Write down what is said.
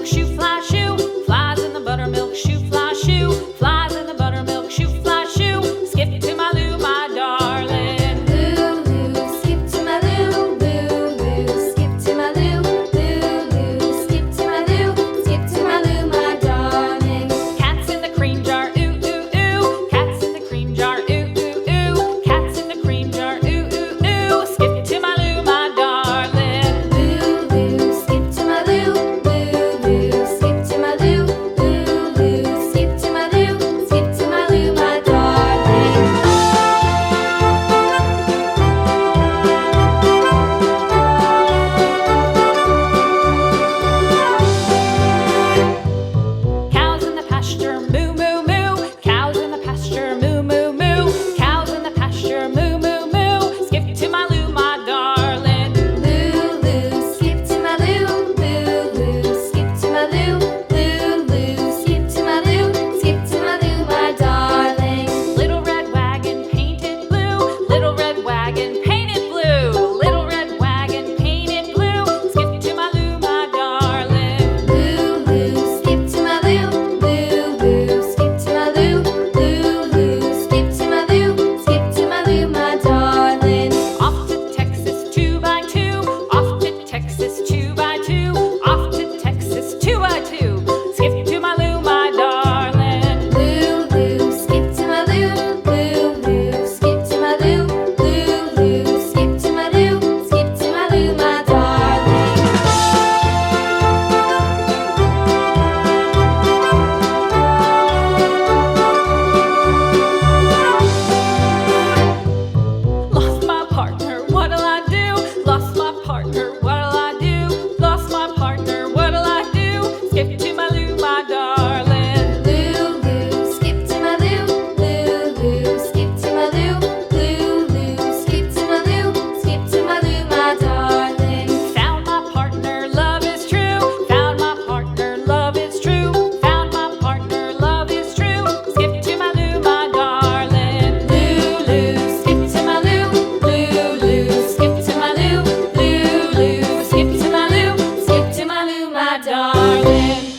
buttermilk shoe, fly shoe. Flies in the buttermilk shoe, fly shoe. Flies in the buttermilk shoe, fly shoe. Skip to my Lou, my darling. Lou, skip to my Lou, Lou, skip to my Lou, Lou, skip to my Lou, skip to my Lou, my darling. Cats in the cream jar, ooh, ooh, ooh. Cats in the cream jar, ooh, ooh, ooh. Cats in the cream jar, ooh, ooh, ooh. Skip to my Lou, my darling. Lou, skip to my Lou, Lou, skip to my Lou, Lou, skip to my Lou, skip to my Lou, my darling. Cows in the pasture, moo, moo, moo. Cows in the pasture, moo, moo, moo. Cows in the pasture, moo, moo, moo. Skip to my Lou, my darling. Lou, skip to my Lou, Lou, skip to my Lou, Lou, skip to my Lou, skip to my Lou, my darling. Little red wagon painted blue. Little red wagon painted blue. Little red wagon painted blue. Skip to my Lou, my darling. Lou, skip to my Lou, Lou, skip to my Lou, Lou, skip to my Lou, skip to my Lou, my darling. Off to Texas 2x2. Off to Texas 2x2. Off to Texas 2x2. Skip to my Lou, my darling. Lou, skip to my Lou, Lou, skip to my Lou, Lou, skip to my Lou, skip to my Lou, my darling. Lost my partner, what'll I do? Lost my partner, what'll I do? Lost my partner, what'll I do? Skip to my Lou, my darling. Lou, skip to my Lou, Lou, skip to my Lou, Lou, skip to my Lou, skip to my Lou, my darling. Found my partner, love is true. Found my partner, love is true. Found my partner, love is true. Skip to my Lou, my darling. Lou, skip to my Lou, Lou, skip to my Lou, Lou, skip to my Lou, skip to my Lou, my darling.